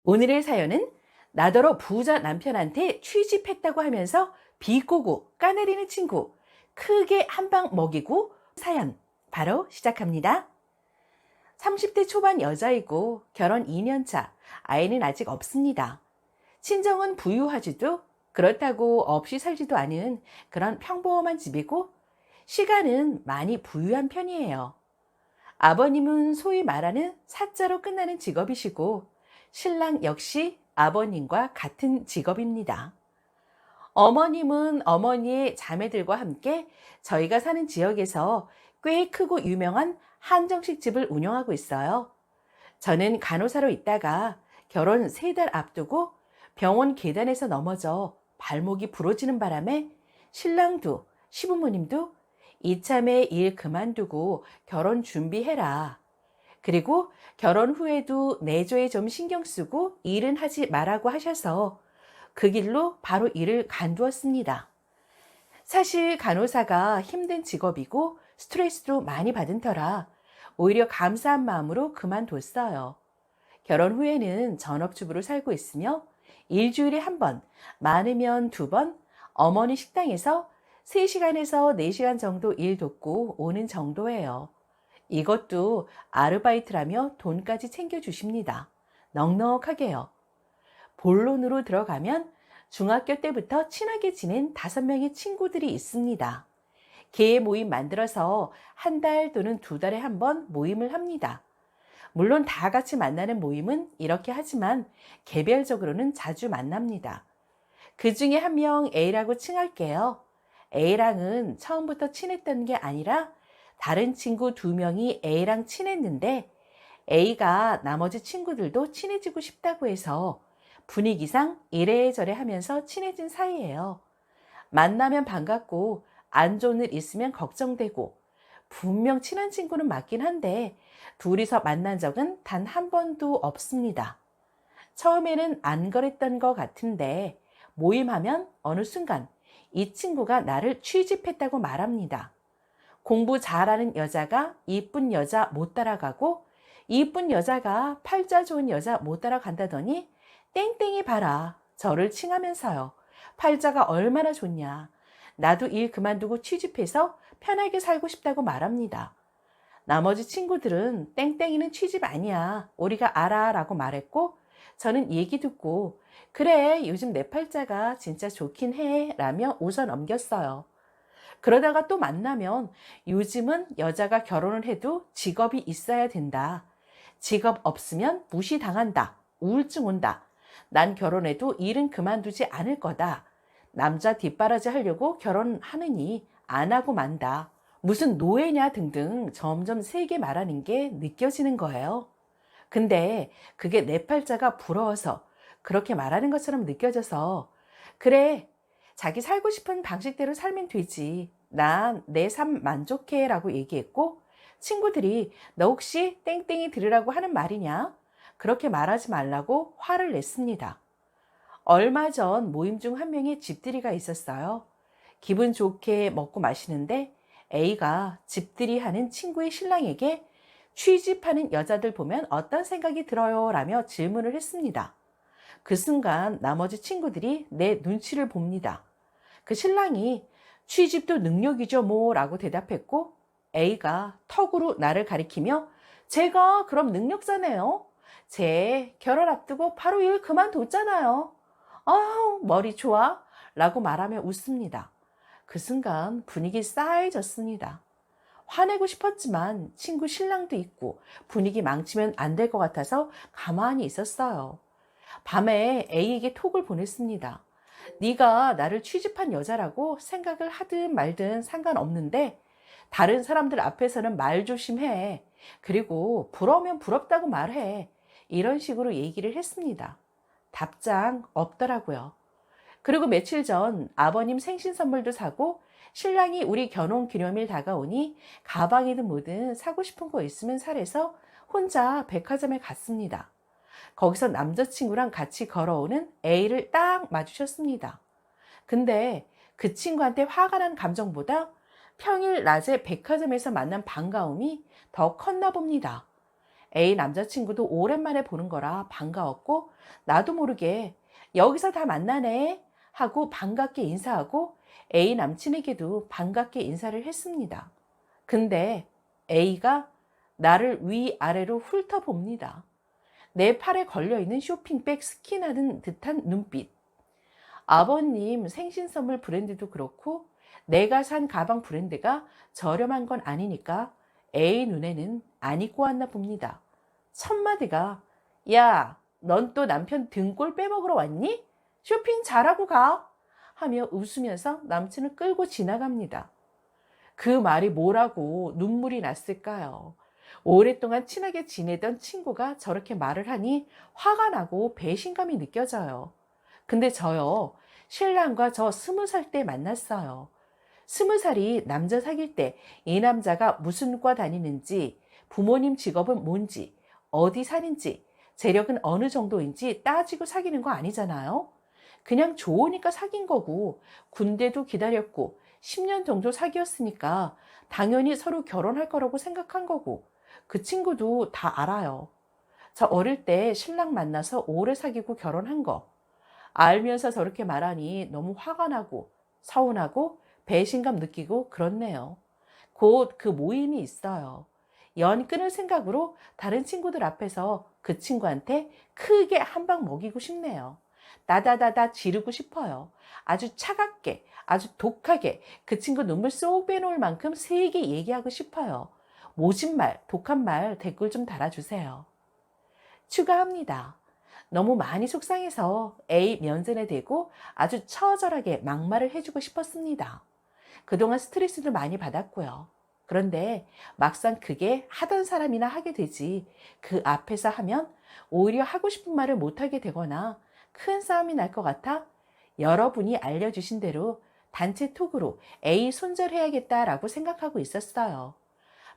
오늘의 사연은 나더러 부자 남편한테 취집했다고 하면서 비꼬고 까내리는 친구, 크게 한 방 먹이고 사연 바로 시작합니다. 30대 초반 여자이고 결혼 2년 차, 아이는 아직 없습니다. 친정은 부유하지도 그렇다고 없이 살지도 않은 그런 평범한 집이고 시간은 많이 부유한 편이에요. 아버님은 소위 말하는 사자로 끝나는 직업이시고 신랑 역시 아버님과 같은 직업입니다. 어머님은 어머니의 자매들과 함께 저희가 사는 지역에서 꽤 크고 유명한 한정식 집을 운영하고 있어요. 저는 간호사로 있다가 결혼 3달 앞두고 병원 계단에서 넘어져 발목이 부러지는 바람에 신랑도 시부모님도 이참에 일 그만두고 결혼 준비해라. 그리고 결혼 후에도 내조에 좀 신경 쓰고 일은 하지 말라고 하셔서 그 길로 바로 일을 간두었습니다. 사실 간호사가 힘든 직업이고 스트레스도 많이 받은 터라 오히려 감사한 마음으로 그만뒀어요. 결혼 후에는 전업주부로 살고 있으며 일주일에 한 번, 많으면 2번 어머니 식당에서 3시간에서 4시간 정도 일 돕고 오는 정도예요. 이것도 아르바이트라며 돈까지 챙겨주십니다. 넉넉하게요. 본론으로 들어가면 중학교 때부터 친하게 지낸 5명의 친구들이 있습니다. 개 모임 만들어서 한 달 또는 2달에 한 번 모임을 합니다. 물론 다 같이 만나는 모임은 이렇게 하지만 개별적으로는 자주 만납니다. 그 중에 한 명 A라고 칭할게요. A랑은 처음부터 친했던 게 아니라 다른 친구 2명이 A랑 친했는데 A가 나머지 친구들도 친해지고 싶다고 해서 분위기상 이래저래 하면서 친해진 사이예요. 만나면 반갑고 안 좋은 일 있으면 걱정되고 분명 친한 친구는 맞긴 한데 둘이서 만난 적은 단 한 번도 없습니다. 처음에는 안 그랬던 것 같은데 모임하면 어느 순간 이 친구가 나를 취집했다고 말합니다. 공부 잘하는 여자가 이쁜 여자 못 따라가고 이쁜 여자가 팔자 좋은 여자 못 따라간다더니 땡땡이 봐라 저를 칭하면서요. 팔자가 얼마나 좋냐. 나도 일 그만두고 취집해서 편하게 살고 싶다고 말합니다. 나머지 친구들은 땡땡이는 취집 아니야. 우리가 알아 라고 말했고 저는 얘기 듣고 그래 요즘 내 팔자가 진짜 좋긴 해 라며 웃어 넘겼어요. 그러다가 또 만나면 요즘은 여자가 결혼을 해도 직업이 있어야 된다. 직업 없으면 무시당한다. 우울증 온다. 난 결혼해도 일은 그만두지 않을 거다. 남자 뒷바라지 하려고 결혼하느니 안 하고 만다. 무슨 노예냐 등등 점점 세게 말하는 게 느껴지는 거예요. 근데 그게 내 팔자가 부러워서 그렇게 말하는 것처럼 느껴져서 그래 자기 살고 싶은 방식대로 살면 되지. 난 내 삶 만족해 라고 얘기했고 친구들이 너 혹시 땡땡이 들으라고 하는 말이냐? 그렇게 말하지 말라고 화를 냈습니다. 얼마 전 모임 중 한 명의 집들이가 있었어요. 기분 좋게 먹고 마시는데 A가 집들이 하는 친구의 신랑에게 취집하는 여자들 보면 어떤 생각이 들어요? 라며 질문을 했습니다. 그 순간 나머지 친구들이 내 눈치를 봅니다. 그 신랑이 취집도 능력이죠 뭐 라고 대답했고 A가 턱으로 나를 가리키며 제가 그럼 능력자네요. 제 결혼 앞두고 바로 일 그만뒀잖아요. 아우 머리 좋아 라고 말하며 웃습니다. 그 순간 분위기 싸해졌습니다. 화내고 싶었지만 친구 신랑도 있고 분위기 망치면 안 될 것 같아서 가만히 있었어요. 밤에 A에게 톡을 보냈습니다. 네가 나를 취집한 여자라고 생각을 하든 말든 상관없는데 다른 사람들 앞에서는 말 조심해. 그리고 부러우면 부럽다고 말해. 이런 식으로 얘기를 했습니다. 답장 없더라고요. 그리고 며칠 전 아버님 생신 선물도 사고 신랑이 우리 결혼 기념일 다가오니 가방이든 뭐든 사고 싶은 거 있으면 사래서 혼자 백화점에 갔습니다. 거기서 남자친구랑 같이 걸어오는 A를 딱 마주쳤습니다. 근데 그 친구한테 화가 난 감정보다 평일 낮에 백화점에서 만난 반가움이 더 컸나 봅니다. A 남자친구도 오랜만에 보는 거라 반가웠고 나도 모르게 여기서 다 만나네 하고 반갑게 인사하고 A 남친에게도 반갑게 인사를 했습니다. 근데 A가 나를 위아래로 훑어봅니다. 내 팔에 걸려있는 쇼핑백 스킨하는 듯한 눈빛. 아버님 생신 선물 브랜드도 그렇고 내가 산 가방 브랜드가 저렴한 건 아니니까 A 눈에는 안 입고 왔나 봅니다. 첫마디가 야, 넌 또 남편 등골 빼먹으러 왔니? 쇼핑 잘하고 가 하며 웃으면서 남친을 끌고 지나갑니다. 그 말이 뭐라고 눈물이 났을까요? 오랫동안 친하게 지내던 친구가 저렇게 말을 하니 화가 나고 배신감이 느껴져요. 근데 저요, 신랑과 저 20살 때 만났어요. 20살이 남자 사귈 때 이 남자가 무슨 과 다니는지, 부모님 직업은 뭔지, 어디 사는지, 재력은 어느 정도인지 따지고 사귀는 거 아니잖아요. 그냥 좋으니까 사귄 거고, 군대도 기다렸고, 10년 정도 사귀었으니까 당연히 서로 결혼할 거라고 생각한 거고, 그 친구도 다 알아요. 저 어릴 때 신랑 만나서 오래 사귀고 결혼한 거. 알면서 저렇게 말하니 너무 화가 나고 서운하고 배신감 느끼고 그렇네요. 곧 그 모임이 있어요. 연 끊을 생각으로 다른 친구들 앞에서 그 친구한테 크게 한 방 먹이고 싶네요. 나다다다 지르고 싶어요. 아주 차갑게, 아주 독하게 그 친구 눈물 쏙 빼놓을 만큼 세게 얘기하고 싶어요. 모진 말, 독한 말 댓글 좀 달아주세요. 추가합니다. 너무 많이 속상해서 A 면전에 대고 아주 처절하게 막말을 해주고 싶었습니다. 그동안 스트레스도 많이 받았고요. 그런데 막상 그게 하던 사람이나 하게 되지 그 앞에서 하면 오히려 하고 싶은 말을 못하게 되거나 큰 싸움이 날 것 같아 여러분이 알려주신 대로 단체 톡으로 A 손절해야겠다라고 생각하고 있었어요.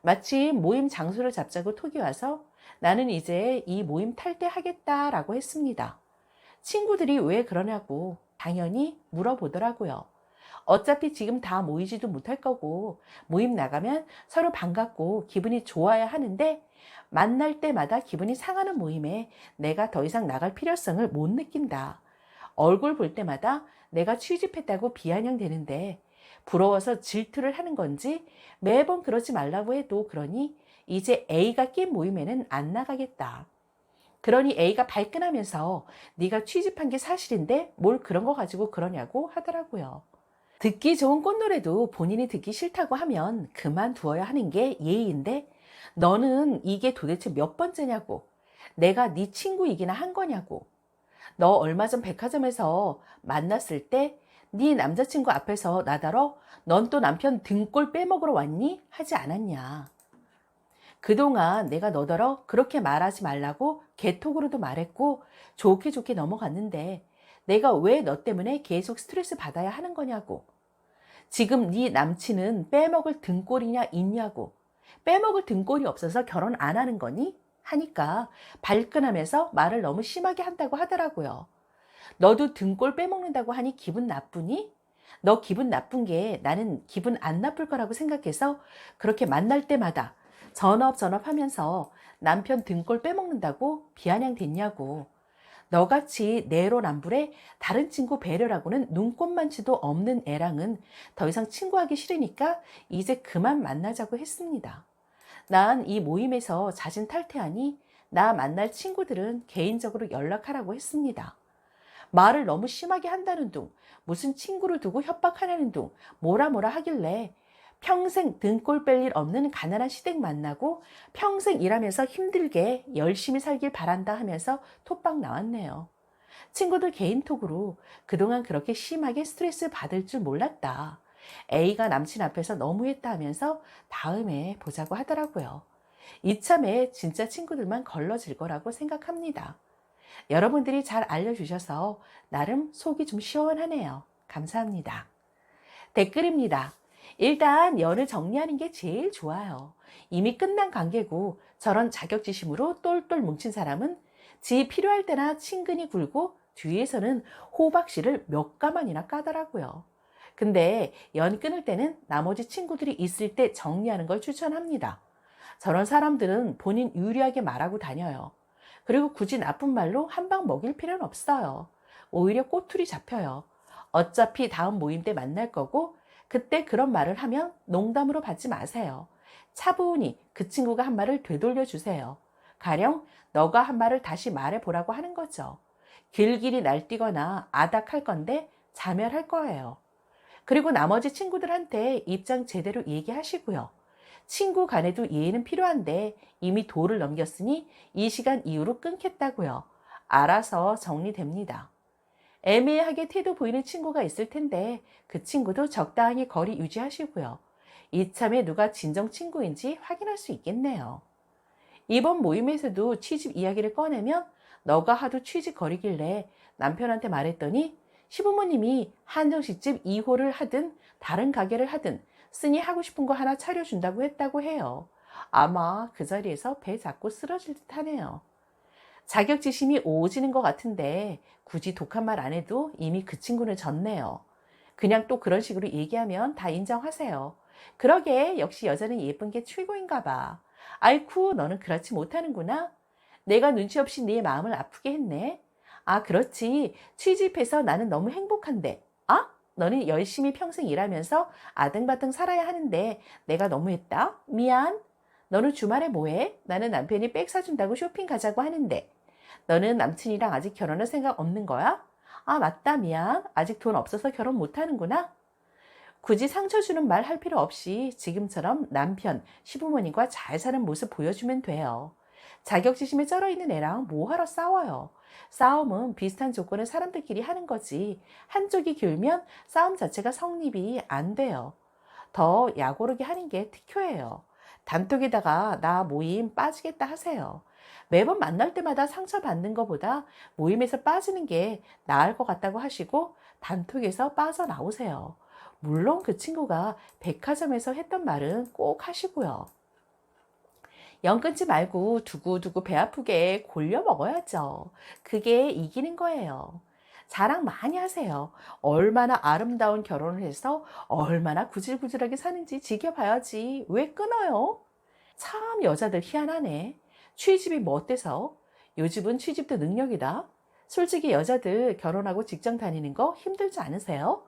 마침 모임 장소를 잡자고 톡이 와서 나는 이제 이 모임 탈퇴하겠다라고 했습니다. 친구들이 왜 그러냐고 당연히 물어보더라고요. 어차피 지금 다 모이지도 못할 거고 모임 나가면 서로 반갑고 기분이 좋아야 하는데 만날 때마다 기분이 상하는 모임에 내가 더 이상 나갈 필요성을 못 느낀다. 얼굴 볼 때마다 내가 취집했다고 비아냥되는데 부러워서 질투를 하는 건지 매번 그러지 말라고 해도 그러니 이제 A가 낀 모임에는 안 나가겠다. 그러니 A가 발끈하면서 네가 취집한 게 사실인데 뭘 그런 거 가지고 그러냐고 하더라고요. 듣기 좋은 꽃노래도 본인이 듣기 싫다고 하면 그만두어야 하는 게 예의인데 너는 이게 도대체 몇 번째냐고. 내가 네 친구이기나 한 거냐고. 너 얼마 전 백화점에서 만났을 때 네 남자친구 앞에서 나더러 넌 또 남편 등골 빼먹으러 왔니? 하지 않았냐. 그동안 내가 너더러 그렇게 말하지 말라고 개톡으로도 말했고 좋게 좋게 넘어갔는데 내가 왜 너 때문에 계속 스트레스 받아야 하는 거냐고. 지금 네 남친은 빼먹을 등골이냐 있냐고. 빼먹을 등골이 없어서 결혼 안 하는 거니? 하니까 발끈하면서 말을 너무 심하게 한다고 하더라고요. 너도 등골 빼먹는다고 하니 기분 나쁘니? 너 기분 나쁜 게 나는 기분 안 나쁠 거라고 생각해서 그렇게 만날 때마다 전업 하면서 남편 등골 빼먹는다고 비아냥 됐냐고. 너같이 내로남불에 다른 친구 배려라고는 눈꼽만치도 없는 애랑은 더 이상 친구하기 싫으니까 이제 그만 만나자고 했습니다. 난 이 모임에서 자진 탈퇴하니 나 만날 친구들은 개인적으로 연락하라고 했습니다. 말을 너무 심하게 한다는 둥, 무슨 친구를 두고 협박하냐는 둥, 뭐라 하길래 평생 등골 뺄 일 없는 가난한 시댁 만나고 평생 일하면서 힘들게 열심히 살길 바란다 하면서 톡방 나왔네요. 친구들 개인톡으로 그동안 그렇게 심하게 스트레스 받을 줄 몰랐다. A가 남친 앞에서 너무했다 하면서 다음에 보자고 하더라고요. 이참에 진짜 친구들만 걸러질 거라고 생각합니다. 여러분들이 잘 알려주셔서 나름 속이 좀 시원하네요. 감사합니다. 댓글입니다. 일단 연을 정리하는 게 제일 좋아요. 이미 끝난 관계고 저런 자격지심으로 똘똘 뭉친 사람은 지 필요할 때나 친근히 굴고 뒤에서는 호박씨를 몇 가만이나 까더라고요. 근데 연 끊을 때는 나머지 친구들이 있을 때 정리하는 걸 추천합니다. 저런 사람들은 본인 유리하게 말하고 다녀요. 그리고 굳이 나쁜 말로 한 방 먹일 필요는 없어요. 오히려 꼬투리 잡혀요. 어차피 다음 모임 때 만날 거고 그때 그런 말을 하면 농담으로 받지 마세요. 차분히 그 친구가 한 말을 되돌려 주세요. 가령 너가 한 말을 다시 말해보라고 하는 거죠. 길길이 날뛰거나 아닥할 건데 자멸할 거예요. 그리고 나머지 친구들한테 입장 제대로 얘기하시고요. 친구 간에도 이해는 필요한데 이미 도를 넘겼으니 이 시간 이후로 끊겠다고요. 알아서 정리됩니다. 애매하게 태도 보이는 친구가 있을 텐데 그 친구도 적당히 거리 유지하시고요. 이참에 누가 진정 친구인지 확인할 수 있겠네요. 이번 모임에서도 취집 이야기를 꺼내면 너가 하도 취직 거리길래 남편한테 말했더니 시부모님이 한정식집 2호를 하든 다른 가게를 하든 쓰니 하고 싶은 거 하나 차려준다고 했다고 해요. 아마 그 자리에서 배 잡고 쓰러질 듯 하네요. 자격지심이 오지는 것 같은데 굳이 독한 말 안 해도 이미 그 친구는 졌네요. 그냥 또 그런 식으로 얘기하면 다 인정하세요. 그러게 역시 여자는 예쁜 게 최고인가 봐. 아이쿠 너는 그렇지 못하는구나. 내가 눈치 없이 네 마음을 아프게 했네. 아 그렇지. 취직해서 나는 너무 행복한데. 아? 너는 열심히 평생 일하면서 아등바등 살아야 하는데 내가 너무했다. 미안. 너는 주말에 뭐해? 나는 남편이 백 사준다고 쇼핑 가자고 하는데. 너는 남친이랑 아직 결혼할 생각 없는 거야? 아, 맞다, 미안. 아직 돈 없어서 결혼 못 하는구나. 굳이 상처 주는 말 할 필요 없이 지금처럼 남편, 시부모님과 잘 사는 모습 보여주면 돼요. 자격지심에 쩔어 있는 애랑 뭐하러 싸워요? 싸움은 비슷한 조건의 사람들끼리 하는 거지. 한쪽이 길면 싸움 자체가 성립이 안 돼요. 더 약오르게 하는 게 특효예요. 단톡에다가 나 모임 빠지겠다 하세요. 매번 만날 때마다 상처받는 것보다 모임에서 빠지는 게 나을 것 같다고 하시고 단톡에서 빠져나오세요. 물론 그 친구가 백화점에서 했던 말은 꼭 하시고요. 영 끊지 말고 두고두고 배 아프게 골려 먹어야죠. 그게 이기는 거예요. 자랑 많이 하세요. 얼마나 아름다운 결혼을 해서 얼마나 구질구질하게 사는지 지켜봐야지. 왜 끊어요? 참 여자들 희한하네. 취집이 뭐 어때서? 요즘은 취집도 능력이다. 솔직히 여자들 결혼하고 직장 다니는 거 힘들지 않으세요?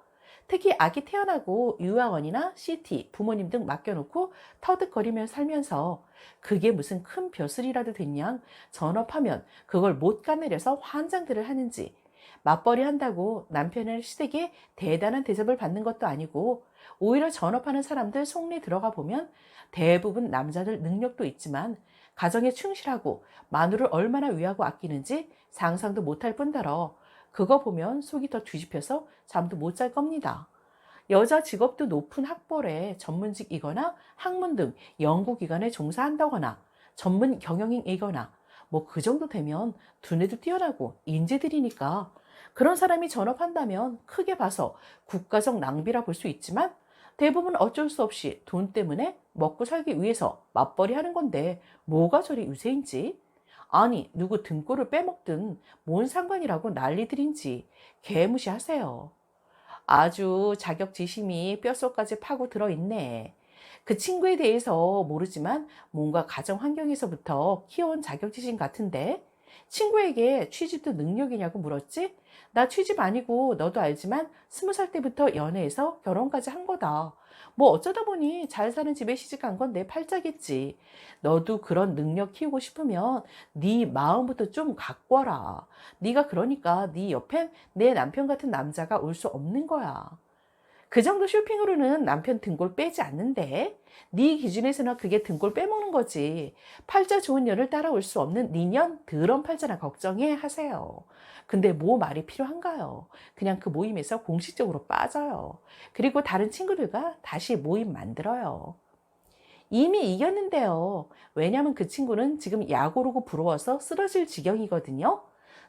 특히 아기 태어나고 유아원이나 CT, 부모님 등 맡겨놓고 터득거리며 살면서 그게 무슨 큰 벼슬이라도 됐냐? 전업하면 그걸 못 까내려서 환장들을 하는지 맞벌이 한다고 남편을 시댁에 대단한 대접을 받는 것도 아니고 오히려 전업하는 사람들 속내 들어가 보면 대부분 남자들 능력도 있지만 가정에 충실하고 마누를 얼마나 위하고 아끼는지 상상도 못할 뿐더러 그거 보면 속이 더 뒤집혀서 잠도 못 잘 겁니다. 여자 직업도 높은 학벌에 전문직이거나 학문 등 연구기관에 종사한다거나 전문 경영인이거나 뭐 그 정도 되면 두뇌도 뛰어나고 인재들이니까 그런 사람이 전업한다면 크게 봐서 국가적 낭비라 볼 수 있지만 대부분 어쩔 수 없이 돈 때문에 먹고 살기 위해서 맞벌이 하는 건데 뭐가 저리 유세인지. 아니 누구 등골을 빼먹든 뭔 상관이라고 난리들인지 개무시하세요. 아주 자격지심이 뼛속까지 파고 들어있네. 그 친구에 대해서 모르지만 뭔가 가정 환경에서부터 키워온 자격지심 같은데 친구에게 취직도 능력이냐고 물었지? 나 취직 아니고 너도 알지만 20살 때부터 연애해서 결혼까지 한 거다. 뭐 어쩌다 보니 잘 사는 집에 시집간 건 내 팔자겠지. 너도 그런 능력 키우고 싶으면 네 마음부터 좀 가꿔라. 네가 그러니까 네 옆엔 내 남편 같은 남자가 올 수 없는 거야. 그 정도 쇼핑으로는 남편 등골 빼지 않는데 네 기준에서는 그게 등골 빼먹는 거지. 팔자 좋은 년을 따라올 수 없는 니년 더러운 팔자나 걱정해 하세요. 근데 뭐 말이 필요한가요? 그냥 그 모임에서 공식적으로 빠져요. 그리고 다른 친구들과 다시 모임 만들어요. 이미 이겼는데요. 왜냐면 그 친구는 지금 약 오르고 부러워서 쓰러질 지경이거든요.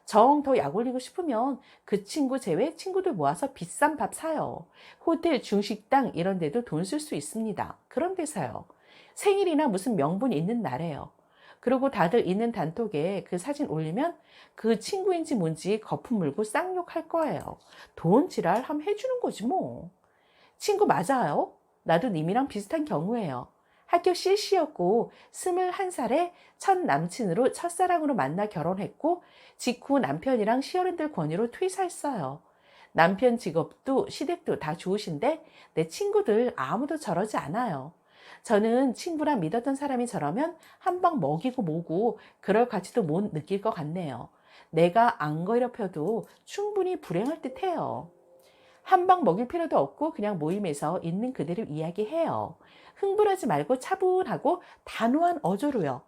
정 더 약 올리고 싶으면 그 친구 제외 친구들 모아서 비싼 밥 사요. 호텔, 중식당 이런 데도 돈 쓸 수 있습니다. 그런 데서요. 생일이나 무슨 명분 있는 날에요. 그리고 다들 있는 단톡에 그 사진 올리면 그 친구인지 뭔지 거품 물고 쌍욕할 거예요. 돈 지랄 함 해주는 거지 뭐. 친구 맞아요. 나도 님이랑 비슷한 경우예요. 학교 CC였고 21살에 첫 남친으로 첫사랑으로 만나 결혼했고 직후 남편이랑 시어른들 권유로 퇴사했어요. 남편 직업도 시댁도 다 좋으신데 내 친구들 아무도 저러지 않아요. 저는 친구랑 믿었던 사람이 저러면 한 방 먹이고 뭐고 그럴 가치도 못 느낄 것 같네요. 내가 안 괴롭혀도 충분히 불행할 듯해요. 한 방 먹일 필요도 없고 그냥 모임에서 있는 그대로 이야기해요. 흥분하지 말고 차분하고 단호한 어조로요.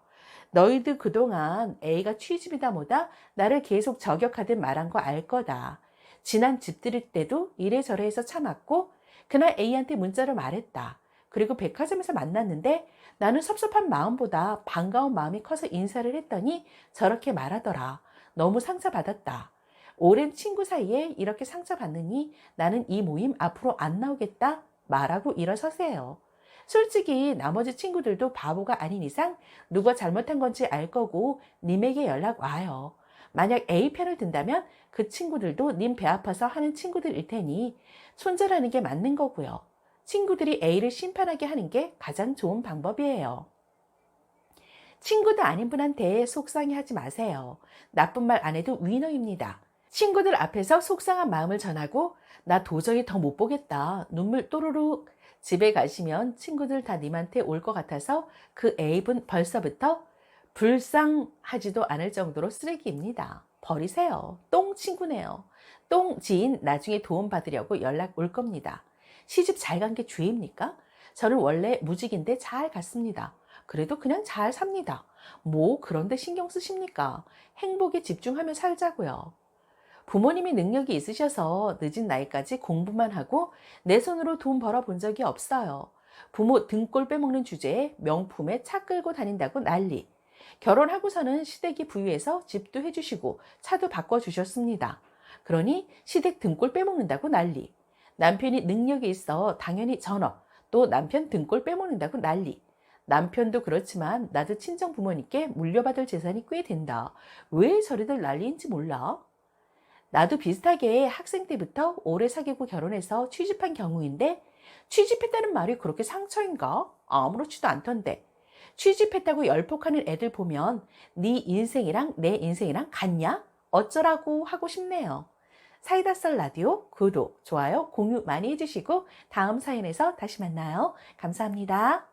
너희들 그동안 A가 취집이다 뭐다 나를 계속 저격하듯 말한 거 알 거다. 지난 집 들일 때도 이래저래 해서 참았고 그날 A한테 문자로 말했다. 그리고 백화점에서 만났는데 나는 섭섭한 마음보다 반가운 마음이 커서 인사를 했더니 저렇게 말하더라. 너무 상처받았다. 오랜 친구 사이에 이렇게 상처받느니 나는 이 모임 앞으로 안 나오겠다 말하고 일어서세요. 솔직히 나머지 친구들도 바보가 아닌 이상 누가 잘못한 건지 알 거고 님에게 연락 와요. 만약 A 편을 든다면 그 친구들도 님 배 아파서 하는 친구들일 테니 손절하는 게 맞는 거고요. 친구들이 A를 심판하게 하는 게 가장 좋은 방법이에요. 친구도 아닌 분한테 속상해하지 마세요. 나쁜 말 안 해도 위너입니다. 친구들 앞에서 속상한 마음을 전하고 나 도저히 더 못 보겠다. 눈물 또르륵. 집에 가시면 친구들 다 님한테 올 것 같아서 그 A분 벌써부터 불쌍하지도 않을 정도로 쓰레기입니다. 버리세요. 똥 친구네요. 똥 지인 나중에 도움 받으려고 연락 올 겁니다. 시집 잘 간 게 죄입니까? 저는 원래 무직인데 잘 갔습니다. 그래도 그냥 잘 삽니다. 뭐 그런데 신경 쓰십니까? 행복에 집중하며 살자고요. 부모님이 능력이 있으셔서 늦은 나이까지 공부만 하고 내 손으로 돈 벌어본 적이 없어요. 부모 등골 빼먹는 주제에 명품에 차 끌고 다닌다고 난리. 결혼하고서는 시댁이 부유해서 집도 해주시고 차도 바꿔주셨습니다. 그러니 시댁 등골 빼먹는다고 난리. 남편이 능력이 있어 당연히 전업, 또 남편 등골 빼먹는다고 난리. 남편도 그렇지만 나도 친정 부모님께 물려받을 재산이 꽤 된다. 왜 저리들 난리인지 몰라. 나도 비슷하게 학생 때부터 오래 사귀고 결혼해서 취직한 경우인데 취직했다는 말이 그렇게 상처인가? 아무렇지도 않던데. 취직했다고 열폭하는 애들 보면 네 인생이랑 내 인생이랑 같냐? 어쩌라고 하고 싶네요. 사이다 썰 라디오 구독, 좋아요, 공유 많이 해주시고 다음 사연에서 다시 만나요. 감사합니다.